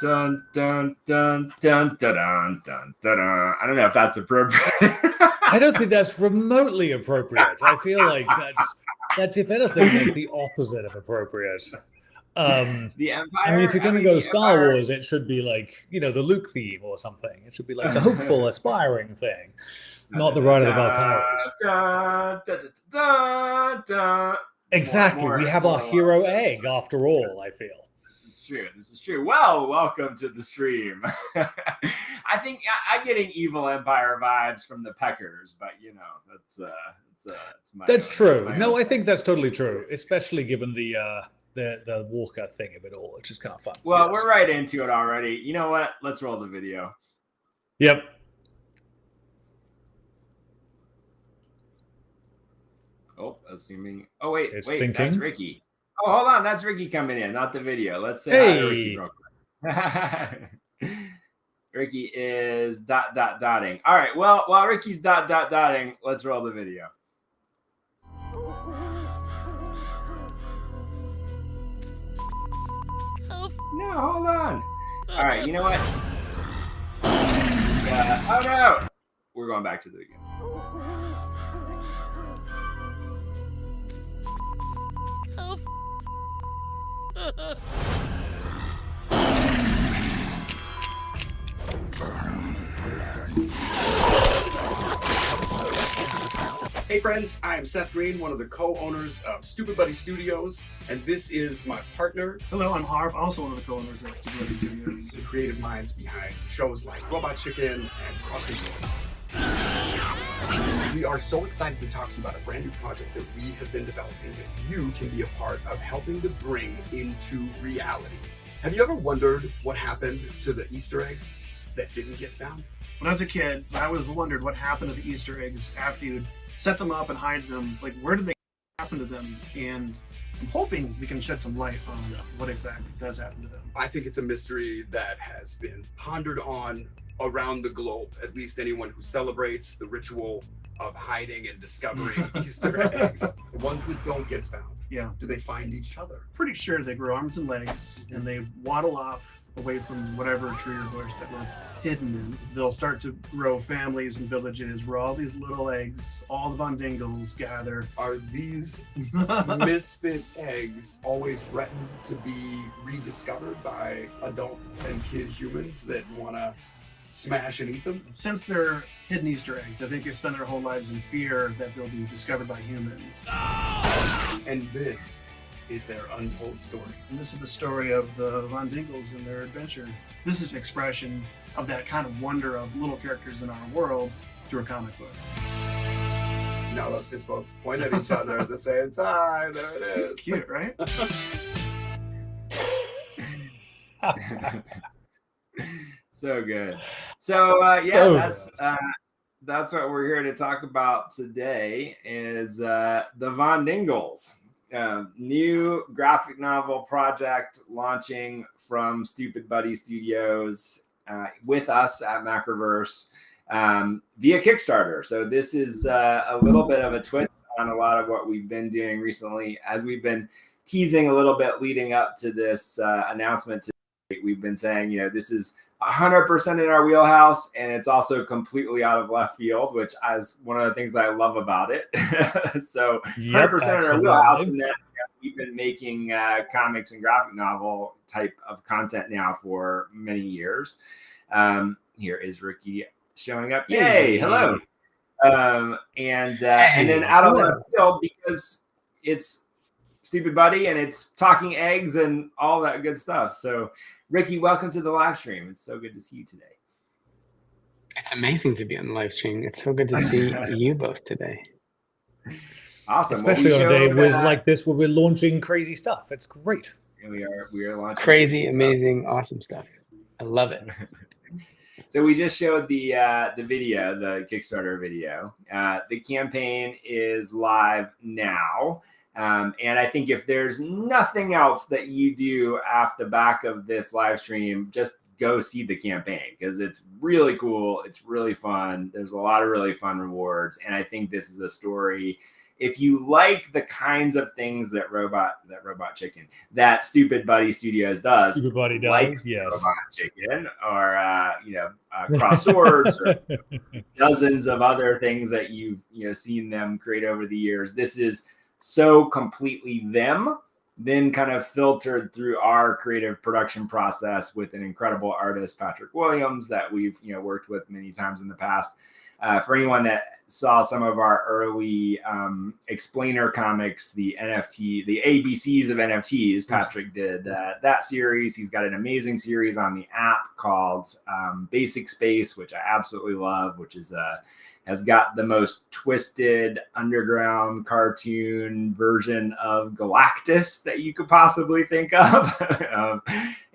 Dun dun dun dun dun dun dun dun. I don't know if that's appropriate. I don't think that's remotely appropriate. I feel like that's if anything, like the opposite of appropriate. The I mean, if Empire. you're I going to mean, go the Star Empire. Wars, it should be like, the Luke theme or something. It should be like the hopeful, aspiring thing, Da, not da, the da, Ride of the da, Valkyries. da, da, da, da, da. Exactly. We have our hero egg after all, I feel. This is true. This is true. Well, welcome to the stream. I think I'm getting evil Empire vibes from the Peckers, but that's my. That's own, true. That's my No, own I think that's totally true, especially given the Walker thing of it all, which is kind of fun. Well, we're right into it already. You know what? Let's roll the video. Yep. Oh, assuming. Oh, wait, It's wait. thinking. That's Ricky. Oh, hold on. That's Ricky coming in, not the video. Let's say hi to Ricky real quick. Ricky is dotting. All right. Well, while Ricky's dotting, let's roll the video. No, hold on. All right. You know what? Oh no. We're going back to the beginning. Hey friends, I am Seth Green, one of the co-owners of Stoopid Buddy Stoodios, and this is my partner. Hello, I'm Harv, also one of the co-owners of Stoopid Buddy Stoodios. The creative minds behind shows like Robot Chicken and Crossing Swords. We are so excited to talk to you about a brand new project that we have been developing that you can be a part of helping to bring into reality. Have you ever wondered what happened to the Easter eggs that didn't get found? When I was a kid, I always wondered what happened to the Easter eggs after you set them up and hide them. Like, where did they happen to them? And I'm hoping we can shed some light on what exactly does happen to them. I think it's a mystery that has been pondered on around the globe, at least anyone who celebrates the ritual of hiding and discovering Easter eggs. The ones that don't get found. Yeah. Do they find each other? Pretty sure they grow arms and legs and they waddle off away from whatever tree or bush that we're hidden in. They'll start to grow families and villages where all these little eggs, all the Von Dingles gather. Are these misfit eggs always threatened to be rediscovered by adult and kid humans that want to smash and eat them? Since they're hidden Easter eggs, I think they spend their whole lives in fear that they'll be discovered by humans. And this is their untold story. And this is the story of the Von Dingles and their adventure. This is an expression of that kind of wonder of little characters in our world through a comic book. Now let's just both point at each other at the same time. There it is. It's cute, right? So good. So that's what we're here to talk about today is the Von Dingles. New graphic novel project launching from Stoopid Buddy Stoodios with us at Macroverse via Kickstarter. So this is a little bit of a twist on a lot of what we've been doing recently, as we've been teasing a little bit leading up to this announcement today. We've been saying, this is 100% in our wheelhouse, and it's also completely out of left field, which is one of the things that I love about it. So 100% in our wheelhouse, and then we've been making comics and graphic novel type of content now for many years. Here is Ricky showing up. Yay! Hello. And then out of left field, because it's Stoopid Buddy and it's talking eggs and all that good stuff. So Ricky, welcome to the live stream. It's so good to see you today. It's amazing to be on the live stream. It's so good to see you both today. Awesome. Especially on a day with like this where we're launching crazy stuff. It's great. We are launching crazy, amazing, awesome stuff. I love it. So we just showed the video, the Kickstarter video. The campaign is live now. And I think if there's nothing else that you do off the back of this live stream, just go see the campaign because it's really cool. It's really fun. There's a lot of really fun rewards. And I think this is a story if you like the kinds of things that Robot Stoopid Buddy Studios does, Stoopid Buddy does, like yes. Robot Chicken, or Cross Swords, or dozens of other things that you've seen them create over the years. This is so completely them, then kind of filtered through our creative production process with an incredible artist, Patrick Williams, that we've worked with many times in the past. For anyone that saw some of our early explainer comics, the ABCs of NFTs, Patrick did that series. He's got an amazing series on the app called Basic Space, which I absolutely love, which is has got the most twisted underground cartoon version of Galactus that you could possibly think of,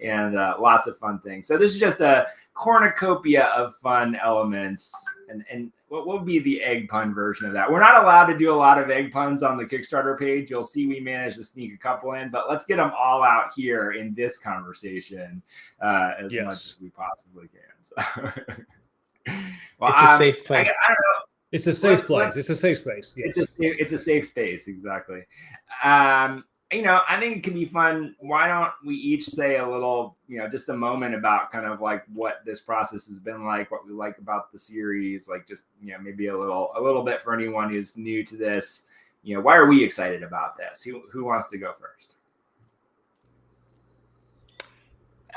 and lots of fun things. So this is just a cornucopia of fun elements. And what will be the egg pun version of that? We're not allowed to do a lot of egg puns on the Kickstarter page. You'll see we managed to sneak a couple in, but let's get them all out here in this conversation as much as we possibly can. So. Well, it's a safe place. I don't know. It's a safe place. It's a safe space. Yes. It's a safe space. Exactly. I think it can be fun. Why don't we each say a little, just a moment about kind of like what this process has been like, what we like about the series, like just, maybe a little bit for anyone who's new to this. Why are we excited about this? Who wants to go first?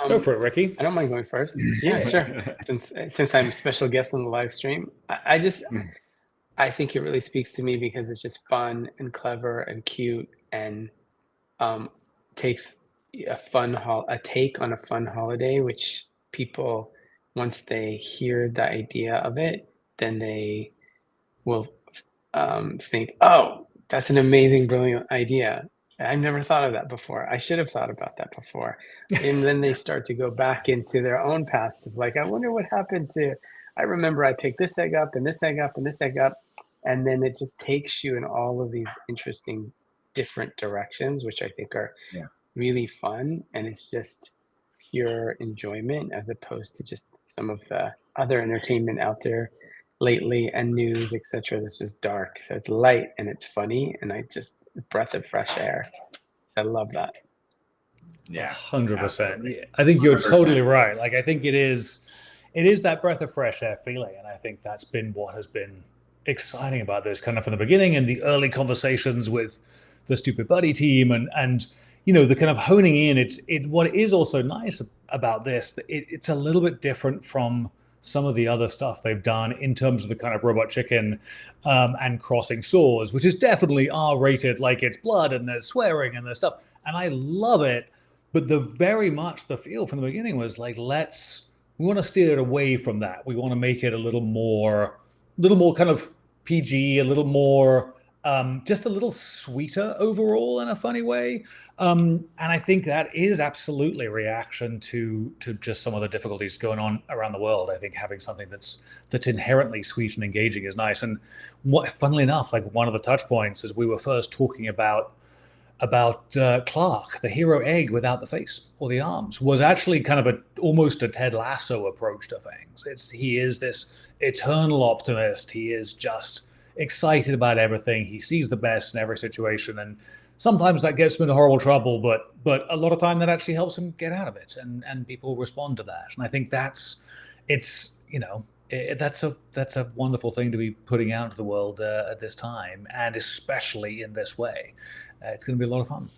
Go for it, Ricky. I don't mind going first. Yeah, sure. Since I'm a special guest on the live stream, I think it really speaks to me because it's just fun and clever and cute, and takes a take on a fun holiday, which people, once they hear the idea of it, then they will think, oh, that's an amazing, brilliant idea. I've never thought of that before. I should have thought about that before. And then they start to go back into their own past of like, I wonder what happened to, I remember I picked this egg up and this egg up and this egg up. And then it just takes you in all of these interesting different directions, which I think are really fun. And it's just pure enjoyment as opposed to just some of the other entertainment out there lately and news, etc. This is dark. So it's light and it's funny. And breath of fresh air. I love that. Yeah, 100%. I think you're 100%. Totally right. Like, I think it is that breath of fresh air feeling. And I think that's been what has been exciting about this kind of from the beginning, and the early conversations with the Stoopid Buddy team and the kind of honing in. What is also nice about this, it's a little bit different from some of the other stuff they've done in terms of the kind of Robot Chicken and Crossing Swords, which is definitely R-rated, like it's blood and there's swearing and there's stuff. And I love it. But very much the feel from the beginning was like, we want to steer it away from that. We want to make it a little more kind of PG, a little more, just a little sweeter overall in a funny way. And I think that is absolutely a reaction to just some of the difficulties going on around the world. I think having something that's inherently sweet and engaging is nice. And funnily enough, like one of the touch points as we were first talking about Clark, the hero egg without the face or the arms, was actually kind of almost a Ted Lasso approach to things. He is this eternal optimist. He is just excited about everything. He sees the best in every situation, and sometimes that gets him into horrible trouble, but a lot of time that actually helps him get out of it, and people respond to that. And I think that's a wonderful thing to be putting out into the world at this time, and especially in this way. It's going to be a lot of fun.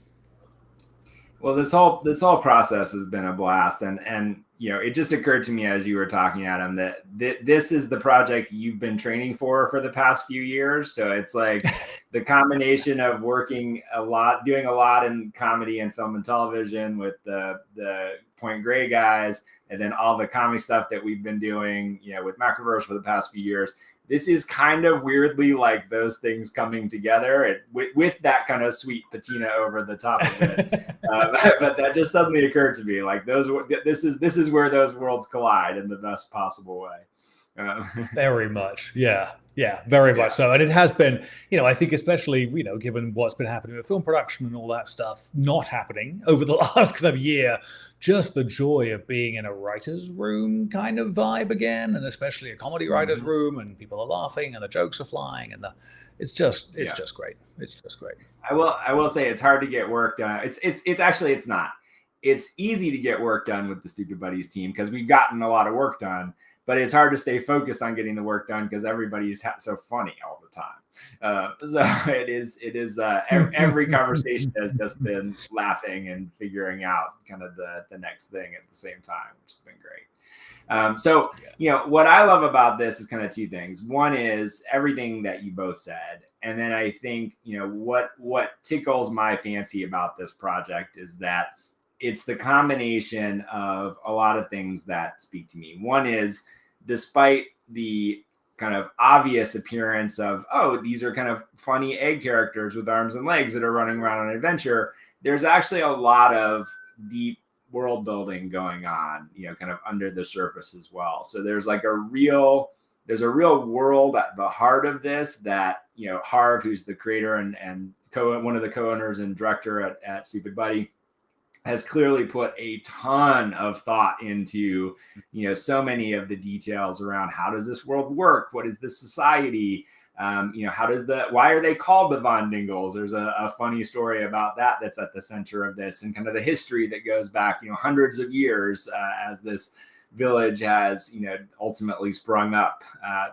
Well, this whole process has been a blast, and it just occurred to me as you were talking, Adam, that this is the project you've been training for the past few years. So it's like the combination of doing a lot in comedy and film and television with the Point Grey guys, and then all the comic stuff that we've been doing, with Macroverse for the past few years. This is kind of weirdly like those things coming together with that kind of sweet patina over the top of it. But that just suddenly occurred to me, like this is where those worlds collide in the best possible way. Very much. Yeah. Yeah, very much so. And it has been, I think especially, given what's been happening with film production and all that stuff not happening over the last kind of year, just the joy of being in a writer's room kind of vibe again, and especially a comedy writer's room, and people are laughing and the jokes are flying, and it's just great. It's just great. I will say it's hard to get work done. It's not. It's easy to get work done with the Stoopid Buddies team because we've gotten a lot of work done. But it's hard to stay focused on getting the work done because everybody's so funny all the time. So it is. Every conversation has just been laughing and figuring out kind of the next thing at the same time, which has been great. What I love about this is kind of two things. One is everything that you both said, and then I think what tickles my fancy about this project is that it's the combination of a lot of things that speak to me. One is, despite the kind of obvious appearance of, these are kind of funny egg characters with arms and legs that are running around on an adventure, there's actually a lot of deep world building going on, kind of under the surface as well. So there's a real world at the heart of this that, Harv, who's the creator and one of the co-owners and director at Stoopid Buddy, has clearly put a ton of thought into, so many of the details around how does this world work? What is this society? Why are they called the Von Dingles? There's a funny story about that that's at the center of this, and kind of the history that goes back, hundreds of years as this village has, ultimately sprung up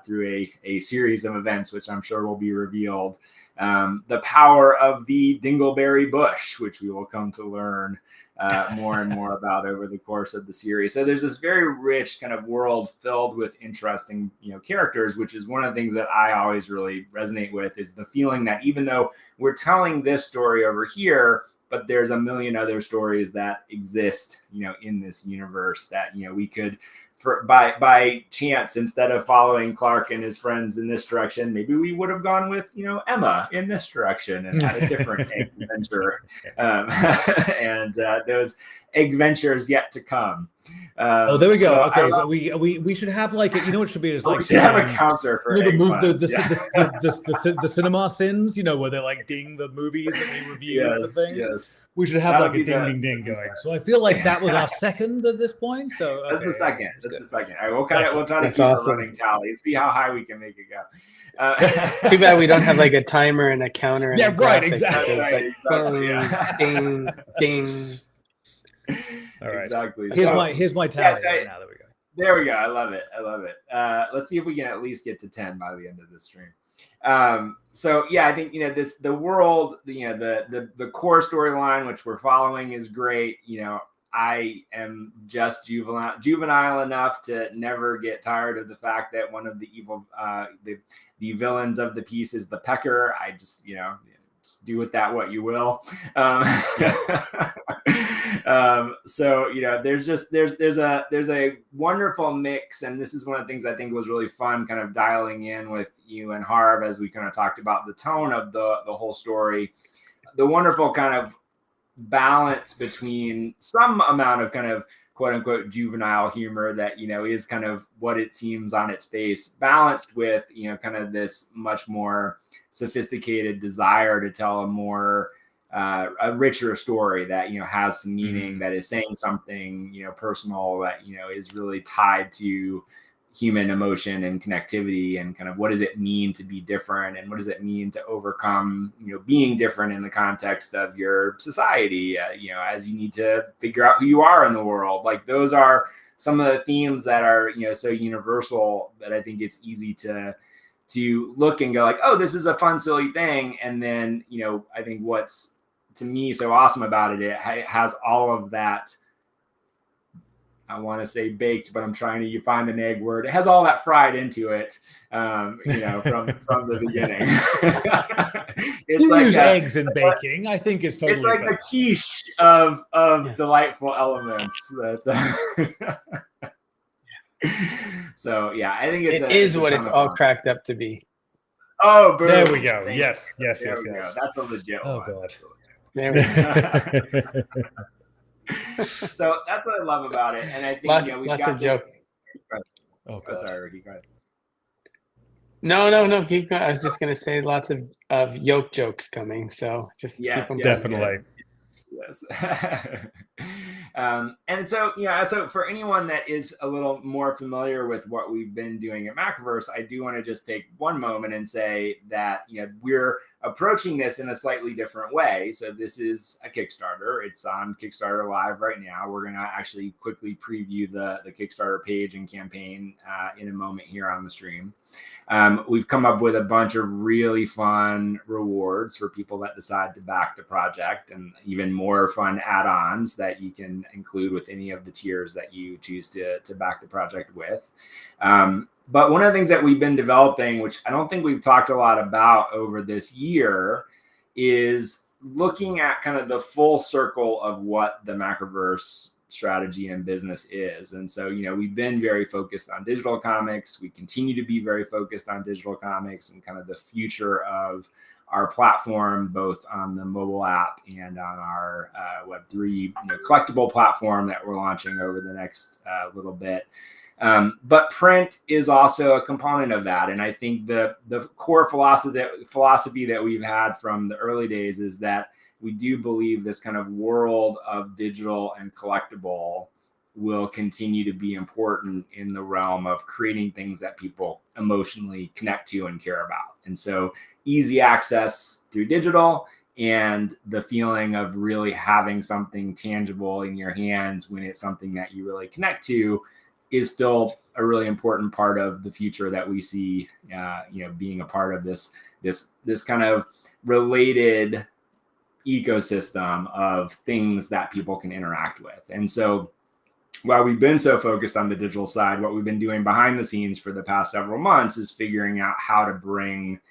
through a series of events, which I'm sure will be revealed. The power of the dingleberry bush, which we will come to learn more and more about over the course of the series. So there's this very rich kind of world filled with interesting, characters, which is one of the things that I always really resonate with, is the feeling that even though we're telling this story over here, but there's a million other stories that exist, in this universe that, we could, by chance, instead of following Clark and his friends in this direction, maybe we would have gone with, Emma in this direction and had a different adventure. And those adventures yet to come. There we go. So okay, we should have what it should be is we should have a counter for the cinema sins, where they ding the movies that they review and things. Yes. We should have a ding ding going. So I feel like that was our second at this point. So that's the second. That's the second. All right, we'll try to keep a running tally and see how high we can make it go. Too bad we don't have a timer and a counter. And exactly. Ding, ding. All right. Exactly. Here's my tally right now. There we go. There we go. I love it. Let's see if we can at least get to 10 by the end of this stream. I think the world, the core storyline which we're following is great. I am just juvenile enough to never get tired of the fact that one of the evil the villains of the piece is the Pecker. I just just do with that what you will. There's a wonderful mix, and this is one of the things I think was really fun, kind of dialing in with you and Harv as we kind of talked about the tone of the whole story, the wonderful kind of balance between some amount of kind of quote unquote juvenile humor that is kind of what it seems on its face, balanced with kind of this much more sophisticated desire to tell a more a richer story that has some meaning, that is saying something personal, that is really tied to human emotion and connectivity, and kind of what does it mean to be different, and what does it mean to overcome being different in the context of your society, as you need to figure out who you are in the world. Those are some of the themes that are so universal that I think it's easy to look and go oh, this is a fun silly thing, and then I think what's to me so awesome about it has all of that. I want to say baked, but I'm trying to find an egg word. It has all that fried into it, from the beginning. It's use eggs in baking. I think it's totally. It's like a quiche of delightful elements. That. So I think it is what it's all cracked up to be. Oh, boom. There we go. Yes. Yes. That's a legit one. Oh God. There we go. So that's what I love about it, and I think we've got this. Oh, sorry, Ricky. Go ahead. No. Keep going. I was just gonna say lots of yoke jokes coming. So just keep them Definitely. Yes. And so, so for anyone that is a little more familiar with what we've been doing at Macroverse, I do want to just take one moment and say that, we're approaching this in a slightly different way. So this is a Kickstarter. It's on Kickstarter Live right now. We're going to actually quickly preview the Kickstarter page and campaign in a moment here on the stream. We've come up with a bunch of really fun rewards for people that decide to back the project, and even more fun add-ons that you can include with any of the tiers that you choose to back the project with. But one of the things that we've been developing, which I don't think we've talked a lot about over this year, is looking at kind of the full circle of what the Macroverse strategy and business is. And so, we've been very focused on digital comics. We continue to be very focused on digital comics and kind of the future of our platform, both on the mobile app and on our Web3 collectible platform that we're launching over the next little bit. But print is also a component of that. And I think the core philosophy that we've had from the early days is that we do believe this kind of world of digital and collectible will continue to be important in the realm of creating things that people emotionally connect to and care about. And so easy access through digital and the feeling of really having something tangible in your hands when it's something that you really connect to is still a really important part of the future that we see, being a part of this kind of related ecosystem of things that people can interact with. And so while we've been so focused on the digital side, what we've been doing behind the scenes for the past several months is figuring out how to bring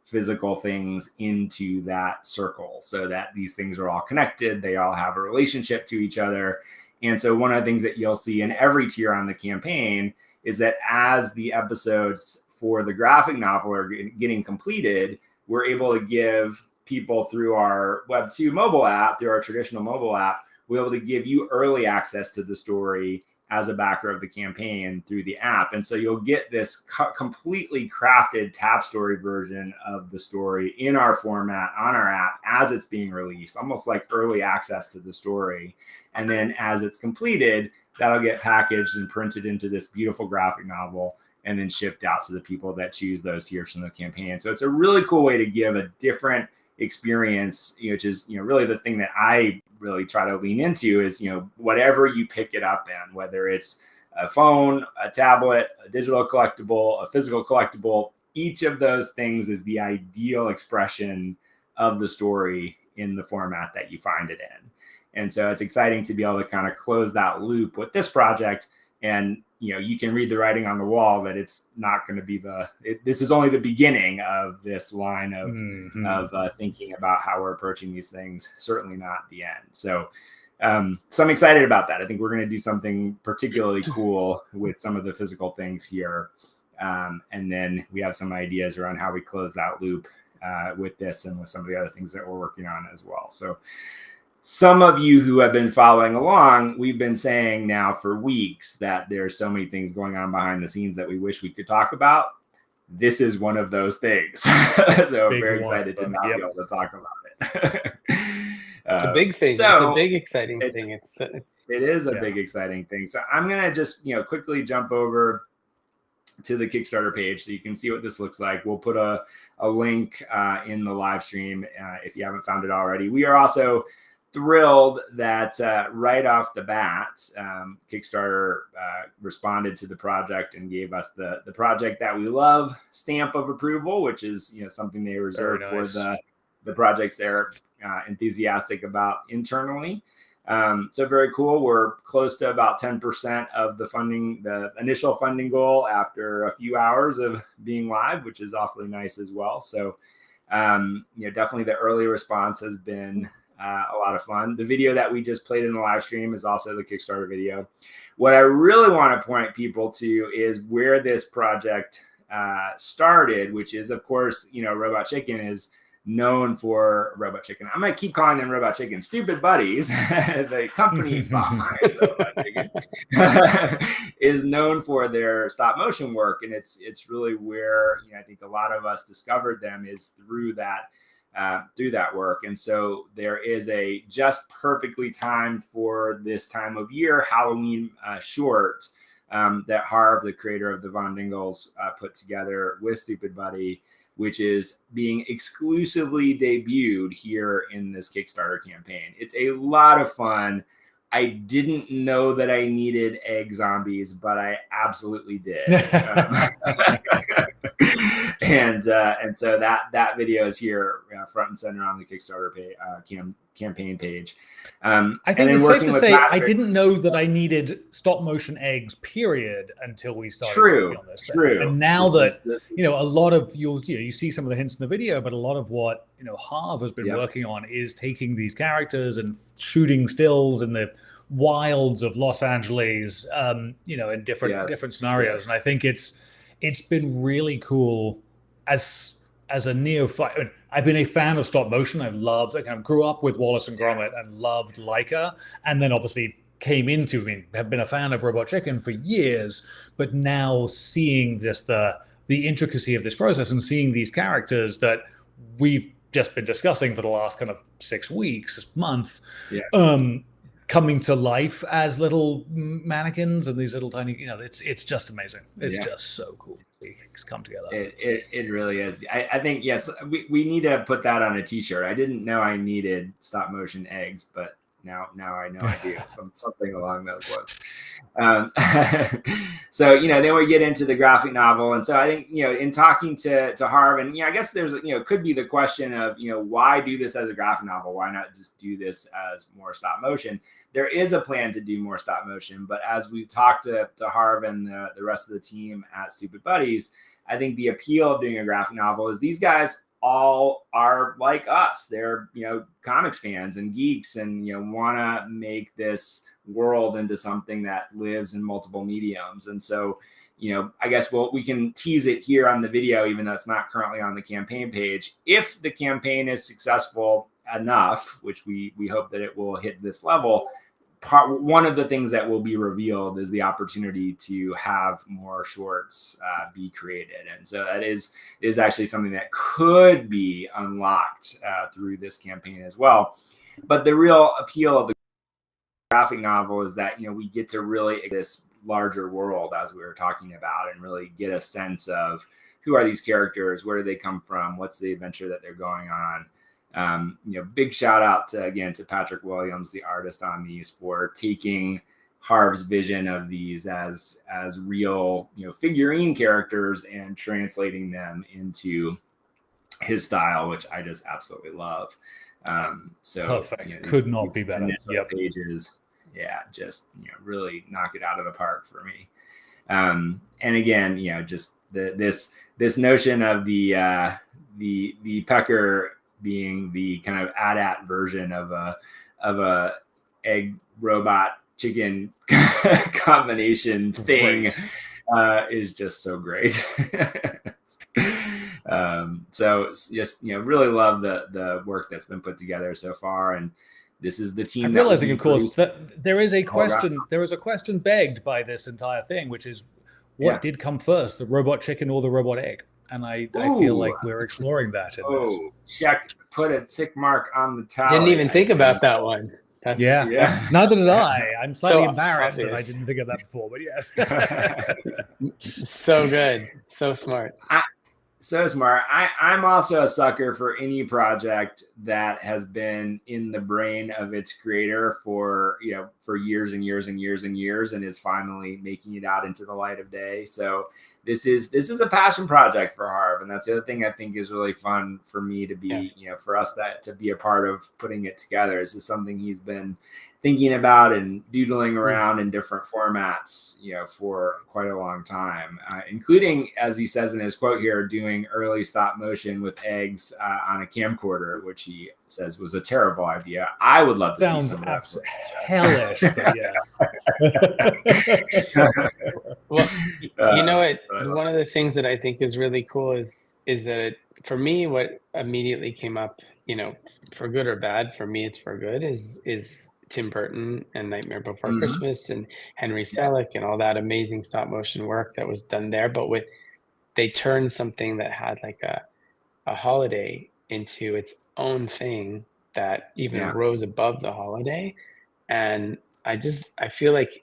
physical things into that circle so that these things are all connected. They all have a relationship to each other. And so one of the things that you'll see in every tier on the campaign is that as the episodes for the graphic novel are getting completed, we're able to give people through our Web 2 mobile app, through our traditional mobile app, we're able to give you early access to the story as a backer of the campaign through the app. And so you'll get this completely crafted tab story version of the story in our format on our app as it's being released, almost like early access to the story. And then as it's completed, that'll get packaged and printed into this beautiful graphic novel and then shipped out to the people that choose those tiers from the campaign. So it's a really cool way to give a different experience, which is, really the thing that I really try to lean into is, whatever you pick it up in, whether it's a phone, a tablet, a digital collectible, a physical collectible, each of those things is the ideal expression of the story in the format that you find it in. And so it's exciting to be able to kind of close that loop with this project. And, you can read the writing on the wall that it's not going to be this is only the beginning of this line of thinking about how we're approaching these things, certainly not the end. So I'm excited about that. I think we're going to do something particularly cool with some of the physical things here. And then we have some ideas around how we close that loop with this and with some of the other things that we're working on as well. So some of you who have been following along, we've been saying now for weeks that there's so many things going on behind the scenes that we wish we could talk about. This is one of those things. So I'm very excited to not be able to talk about it. It's a big thing. So it's a big, exciting thing. It is a big, exciting thing. So I'm going to just, quickly jump over to the Kickstarter page so you can see what this looks like. We'll put a link in the live stream if you haven't found it already. We are also thrilled that right off the bat, Kickstarter responded to the project and gave us the project that we love stamp of approval, which is something they reserve for the projects they're enthusiastic about internally. So very cool. We're close to about 10% of the initial funding goal after a few hours of being live, which is awfully nice as well. So definitely the early response has been a lot of fun. The video that we just played in the live stream is also the Kickstarter video. What I really want to point people to is where this project started, which is, of course, Robot Chicken is known for Robot Chicken. I'm going to keep calling them Robot Chicken. Stoopid Buddies, the company behind Robot Chicken, is known for their stop motion work. And it's really where, I think a lot of us discovered them is through that work. And so there is a just perfectly timed for this time of year Halloween short that Harv, the creator of the Von Dingles, put together with Stoopid Buddy, which is being exclusively debuted here in this Kickstarter campaign. It's a lot of fun. I didn't know that I needed egg zombies, but I absolutely did. And so that video is here front and center on the Kickstarter campaign page. I think it's safe to say I didn't know that I needed stop motion eggs, period, until we started working on this. True. And now that a lot of you see some of the hints in the video, but a lot of what Harv has been working on is taking these characters and shooting stills in the wilds of Los Angeles, in different scenarios. And I think it's been really cool as a neophyte. I mean, I've been a fan of stop motion. I kind of grew up with Wallace and Gromit and loved Leica, and then obviously have been a fan of Robot Chicken for years, but now seeing just the intricacy of this process and seeing these characters that we've just been discussing for the last kind of 6 weeks, month, coming to life as little mannequins and these little tiny, it's just amazing. It's just so cool to see it's come together. It really is. I think, yes, we need to put that on a t-shirt. I didn't know I needed stop motion eggs, but now I know I do. Something along those lines. So, then we get into the graphic novel. And so I think, in talking to Harv, and, I guess there's, could be the question of, why do this as a graphic novel? Why not just do this as more stop motion? There is a plan to do more stop motion, but as we've talked to Harv and the rest of the team at Stoopid Buddies, I think the appeal of doing a graphic novel is these guys all are like us. They're, comics fans and geeks and, want to make this world into something that lives in multiple mediums. And so, I guess we can tease it here on the video, even though it's not currently on the campaign page. If the campaign is successful enough, which we hope that it will hit this level, one of the things that will be revealed is the opportunity to have more shorts be created. And so that is actually something that could be unlocked through this campaign as well. But the real appeal of the graphic novel is that, we get to really this larger world, as we were talking about, and really get a sense of who are these characters, where do they come from, what's the adventure that they're going on. Big shout out to Patrick Williams, the artist on these, for taking Harv's vision of these as real, figurine characters and translating them into his style, which I just absolutely love. So perfect. Could not be better. Pages. Yeah. Just, really knock it out of the park for me. And again, just this notion of the pecker being the kind of AT-AT version of a egg robot chicken combination thing is just so great. So just, really love the work that's been put together so far. And this is the team. I'm realizing, of course, that there is a question. There is a question begged by this entire thing, which is, what did come first, the robot chicken or the robot egg? And I feel like we're exploring that in this. Check, put a tick mark on the tally. Didn't even think about that one. Neither did I. I'm slightly embarrassed that I didn't think of that before, but yes. So good. So smart. So smart. I'm also a sucker for any project that has been in the brain of its creator for years and years and years and years, and is finally making it out into the light of day. So this is a passion project for Harv, and that's the other thing I think is really fun for me to be, for us to be a part of putting it together. This is something he's been thinking about and doodling around in different formats, for quite a long time, including, as he says in his quote here, doing early stop motion with eggs on a camcorder, which he says was a terrible idea. I would love to see some of that. Hellish, but yes. Well, one of the things that I think is really cool is that for me, what immediately came up, for good or bad, for me, it's for good, is Tim Burton and Nightmare Before Mhm. Christmas and Henry Selick and all that amazing stop motion work that was done there. But they turned something that had like a holiday into its own thing that even Yeah. rose above the holiday. And I feel like,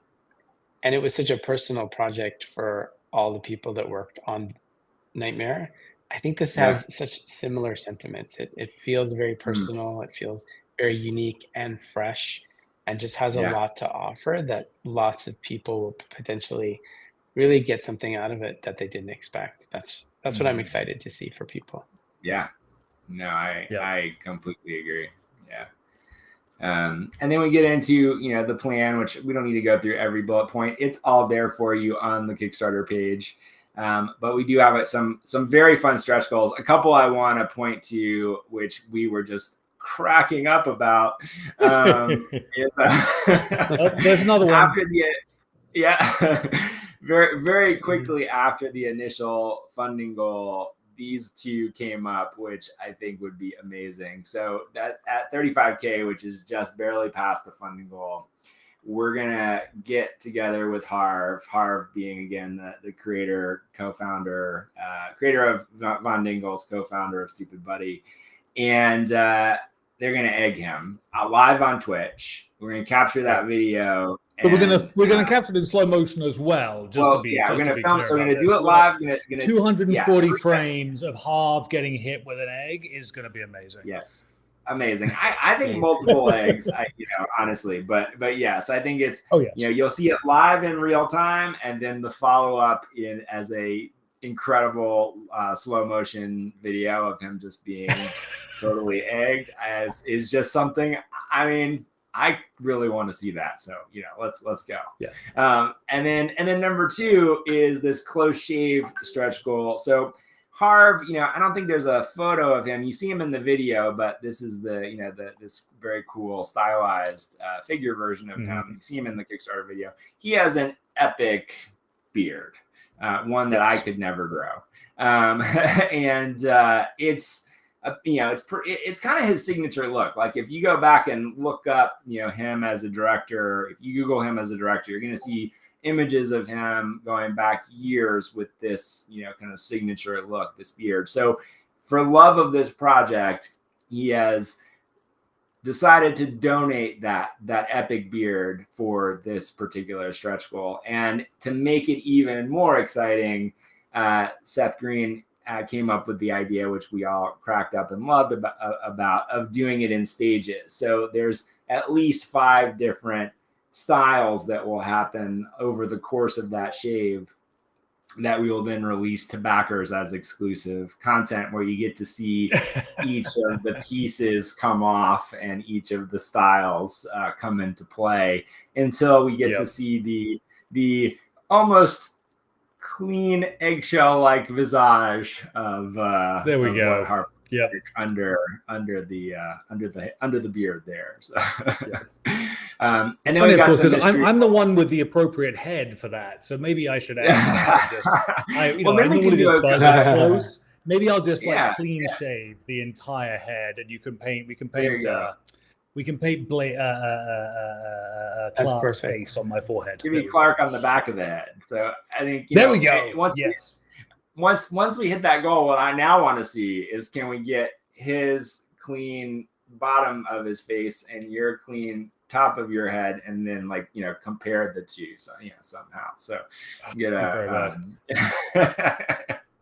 and it was such a personal project for all the people that worked on Nightmare. I think this Yeah. has such similar sentiments. It feels very Mm. personal. It feels very unique and fresh, and just has a Yeah. lot to offer that lots of people will potentially really get something out of it that they didn't expect. That's what I'm excited to see for people. Yeah. No, Yeah. I completely agree. Yeah. And then we get into, the plan, which we don't need to go through every bullet point. It's all there for you on the Kickstarter page. But we do have some very fun stretch goals. A couple I want to point to, which we were just cracking up about. Is, there's another one. After very, very quickly after the initial funding goal, these two came up, which I think would be amazing. So that at 35K, which is just barely past the funding goal, we're gonna get together with Harv being again the creator, co-founder, creator of Von Dingles, co-founder of Stoopid Buddy, and they're gonna egg him live on Twitch. We're gonna capture that video. But we're gonna capture it in slow motion as well. We're gonna film. So we're gonna do it live. Gonna 240 frames of Harv getting hit with an egg is gonna be amazing. Yes, amazing. I think multiple eggs. Honestly, but yes, I think it's. Oh yes. You'll see it live in real time, and then the follow up as a incredible slow motion video of him just being totally egged is just something. I mean, I really want to see that. So, let's go. Yeah. And then number 2 is this close shave stretch goal. So Harv, I don't think there's a photo of him. You see him in the video, but this is this very cool stylized figure version of him. You see him in the Kickstarter video. He has an epic beard, one that I could never grow. And it's kind of his signature look. Like if you go back and look up, him as a director, if you Google him as a director, you're going to see images of him going back years with this, kind of signature look, this beard. So for love of this project, he has decided to donate that epic beard for this particular stretch goal. And to make it even more exciting, Seth Green came up with the idea, which we all cracked up and loved about of doing it in stages. So there's at least 5 different styles that will happen over the course of that shave that we will then release to backers as exclusive content, where you get to see each of the pieces come off and each of the styles come into play until we get to see the almost clean eggshell-like visage of there we go. Harp under the beard there. So. And then we got some I'm the one with the appropriate head for that, so maybe I should add. Then we can do close. Maybe I'll just clean shave the entire head, and we can paint Clark's face on my forehead. Give me Clark on the back of the head. So I think there we go. Once we hit that goal, what I now want to see is, can we get his clean bottom of his face and your clean top of your head, and then compare the two. So somehow. So get a.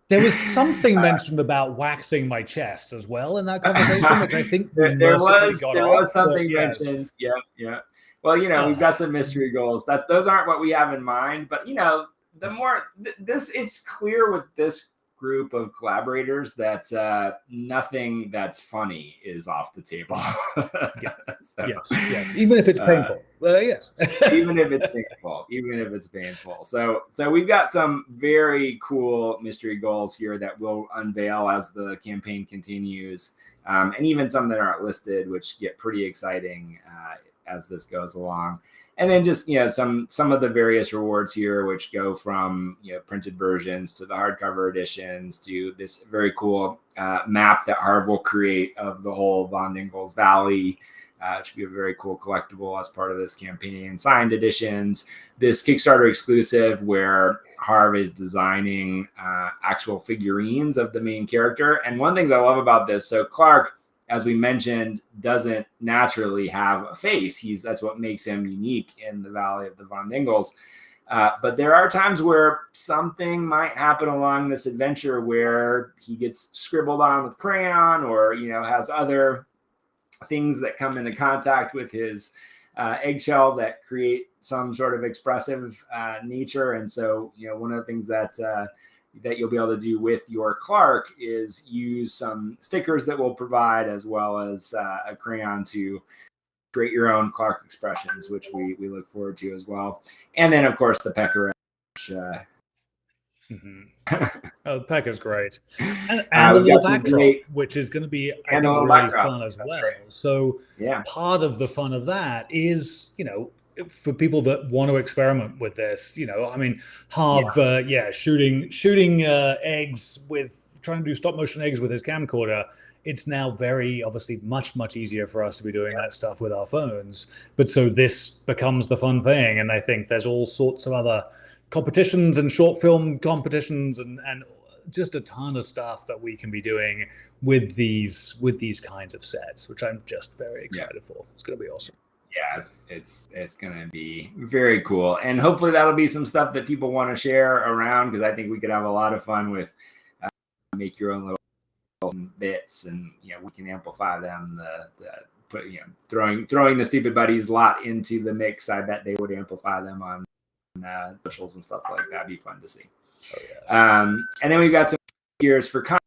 There was something mentioned about waxing my chest as well in that conversation, which I think there was something mentioned. Yeah. Well, we've got some mystery goals. Those aren't what we have in mind, but the more it's clear with this group of collaborators that nothing that's funny is off the table. Yes. Even if it's painful. Yes. even if it's painful. So we've got some very cool mystery goals here that we'll unveil as the campaign continues, and even some that aren't listed, which get pretty exciting as this goes along. And then just, some of the various rewards here, which go from, printed versions to the hardcover editions to this very cool map that Harv will create of the whole Von Dingles Valley. It should be a very cool collectible as part of this campaign. Signed editions, this Kickstarter exclusive where Harv is designing actual figurines of the main character. And one of the things I love about this, so Clark, as we mentioned, doesn't naturally have a face. That's what makes him unique in the Valley of the Von Dingles. But there are times where something might happen along this adventure where he gets scribbled on with crayon, or has other things that come into contact with his eggshell that create some sort of expressive nature. And so, one of the things that you'll be able to do with your Clark is use some stickers that we'll provide, as well as a crayon to create your own Clark expressions, which we look forward to as well. And then, of course, the pecker. Oh, the pecker's great. And the little backdrop, which is going to be, I think, really fun as well. Right. So part of the fun of that is, for people that want to experiment with this, Harv, shooting eggs trying to do stop motion eggs with his camcorder. It's now very obviously much easier for us to be doing that stuff with our phones. But so this becomes the fun thing, and I think there's all sorts of other competitions and short film competitions and just a ton of stuff that we can be doing with these kinds of sets, which I'm just very excited for. It's going to be awesome. Yeah, it's going to be very cool. And hopefully that'll be some stuff that people want to share around, because I think we could have a lot of fun with make your own little bits, and we can amplify them. Throwing the Stoopid Buddies lot into the mix, I bet they would amplify them on socials and stuff like that. Be fun to see. Oh, yes. And then we've got some tiers for comic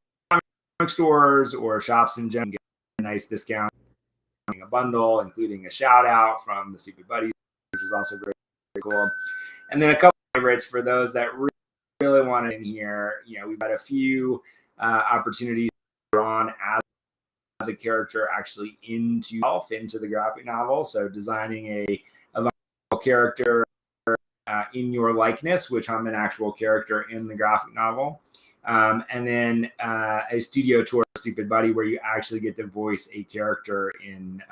stores or shops in general. Get a nice discount, a bundle, including a shout out from the Stoopid Buddies, which is also very, very cool. And then a couple of favorites for those that really want it in here. We've got a few opportunities drawn as a character actually into the graphic novel. So designing a character in your likeness, which I'm an actual character in the graphic novel. And then a studio tour of Stoopid Buddy, where you actually get to voice a character in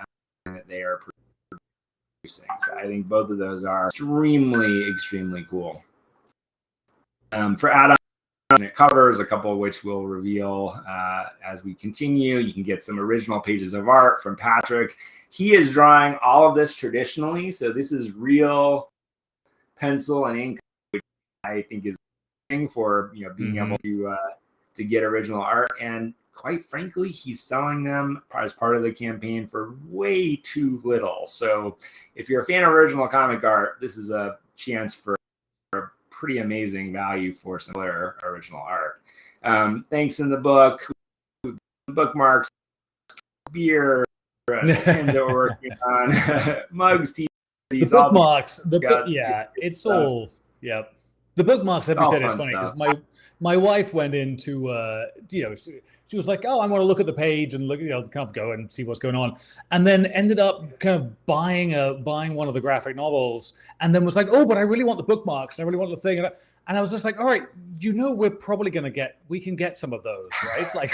that they are producing. So I think both of those are extremely cool. For add-on covers, a couple of which we'll reveal as we continue. You can get some original pages of art from Patrick. He is drawing all of this traditionally, so this is real pencil and ink, which I think is a thing for being able to get original art. And quite frankly, he's selling them as part of the campaign for way too little. So if you're a fan of original comic art, this is a chance for a pretty amazing value for some other original art. Thanks in the book, bookmarks, beer, pens that we're working on, mugs, the bookmarks, it's all, the bookmarks, as you said, is funny because my wife went into, she was like, oh, I want to look at the page and look, kind of go and see what's going on. And then ended up kind of buying one of the graphic novels, and then was like, oh, but I really want the bookmarks. And I really want the thing. And I was just like, all right, we're probably going to we can get some of those, right? Like,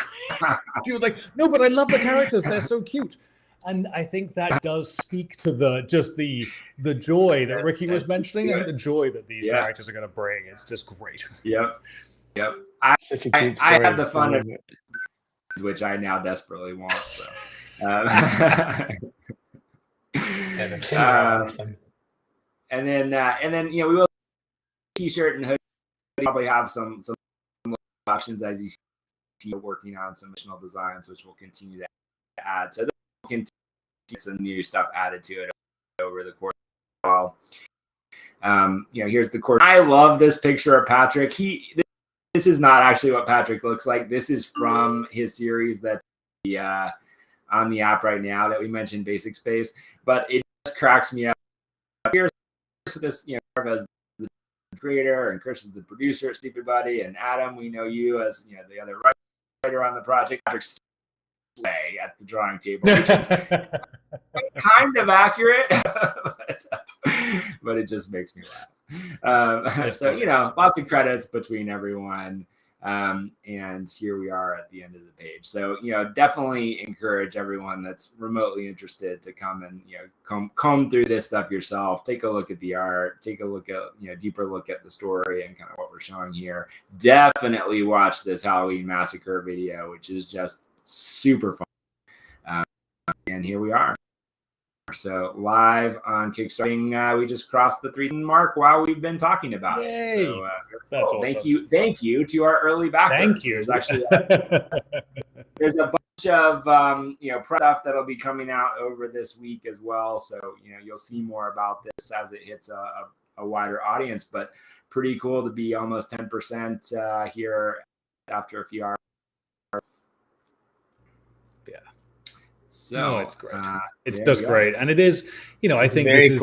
she was like, no, but I love the characters. They're so cute. And I think that does speak to the joy that Ricky was mentioning, and the joy that these characters are going to bring. It's just great. Yep. Such a cute story. I had the fun of it, which I now desperately want. So. Awesome. And then we will t-shirt and hoodie. Probably have some options as you see, working on some additional designs, which we'll continue to add. So we'll continue some new stuff added to it over the course of a while. Here's the course. I love this picture of Patrick. This is not actually what Patrick looks like. This is from his series that's on the app right now that we mentioned, Basic Space. But it just cracks me up. Here's this, as the creator, and Chris is the producer at Stoopid Buddy, and Adam, we know you as the other writer on the project. Patrick's way at the drawing table, which is kind of accurate, but it just makes me laugh. So, lots of credits between everyone. And here we are at the end of the page. So, definitely encourage everyone that's remotely interested to come and, comb through this stuff yourself, take a look at the art, take a look at, deeper look at the story and kind of what we're showing here. Definitely watch this Halloween Massacre video, which is just super fun. And here we are. So live on Kickstarter, we just crossed the 3 mark while we've been talking about it. So that's awesome. Thank you to our early backers. Thank you. There's actually there's a bunch of press stuff that'll be coming out over this week as well. So you'll see more about this as it hits a wider audience. But pretty cool to be almost 10% here after a few hours. So it's great. It's just great. And it is, I think this is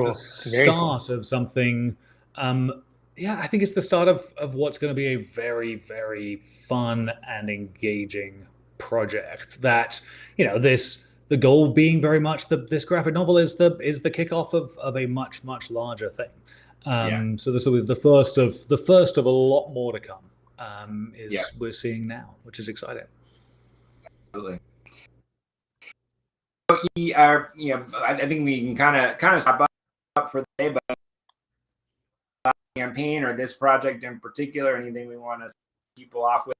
the start of something. I think it's the start of what's going to be a very, very fun and engaging project that, the goal being very much this graphic novel is the kickoff of a much, much larger thing. So this will be the first of a lot more to come, we're seeing now, which is exciting. Absolutely. I think we can kind of stop up for the day, but campaign or this project in particular, anything we want to people off with?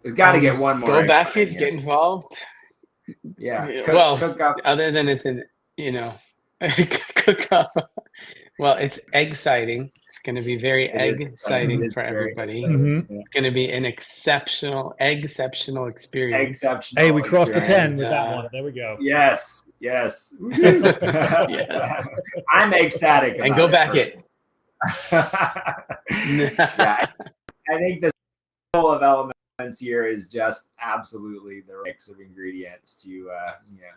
There's got to get one more. Go back it, get involved. Yeah. Cook up. Other than it's cook up. Well, it's egg-citing. It's going to be very egg-citing for everybody. Mm-hmm. It's going to be an exceptional experience. Hey, we crossed the 10 with that one. There we go. Yes. Yes. I'm ecstatic. And go back it. I think the whole of elements here is just absolutely the mix of ingredients to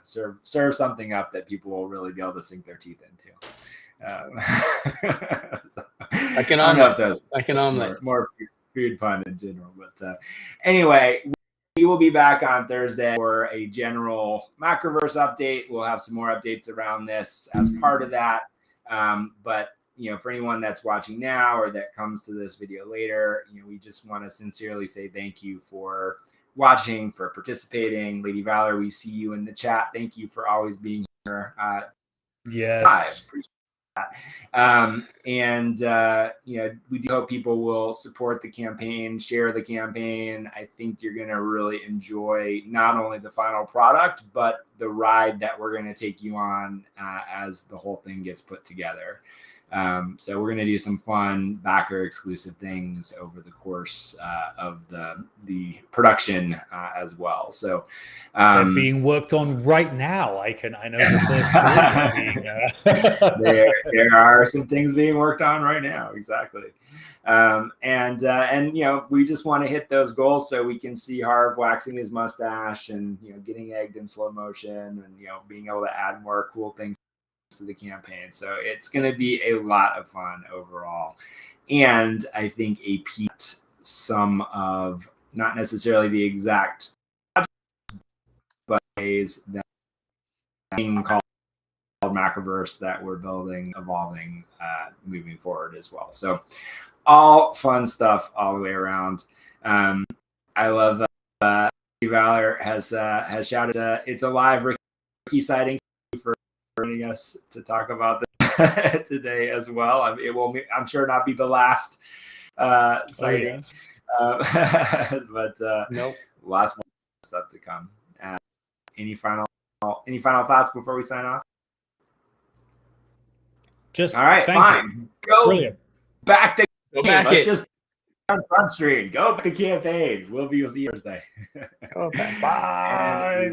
serve something up that people will really be able to sink their teeth into. Like an omelet. Like an omelet. More food fun in general. But anyway, we will be back on Thursday for a general Macroverse update. We'll have some more updates around this as part of that. But for anyone that's watching now or that comes to this video later, we just want to sincerely say thank you for watching, for participating. Lady Valor, we see you in the chat. Thank you for always being here. Yes. We do hope people will support the campaign, share the campaign. I think you're going to really enjoy not only the final product, but the ride that we're going to take you on as the whole thing gets put together. So we're going to do some fun backer exclusive things over the course of the production as well. So they're being worked on right now. I know the first three there are some things being worked on right now. Exactly. We just want to hit those goals so we can see Harv waxing his mustache and, getting egged in slow motion and, being able to add more cool things to the campaign. So it's going to be a lot of fun overall. And I think a peaked some of not necessarily the exact but ways that thing called Macroverse that we're building, evolving, moving forward as well. So all fun stuff all the way around. I love Valor has shouted it's a live Ricky sighting for joining us to talk about this today as well. It will, I'm sure, not be the last sighting. Oh, yes. But nope. Lots more stuff to come. Any final thoughts before we sign off? Just all right, fine. Go Brilliant. Back to go back. Let's just on front screen. Go back to campaign. We'll see you Thursday. Go back. Bye.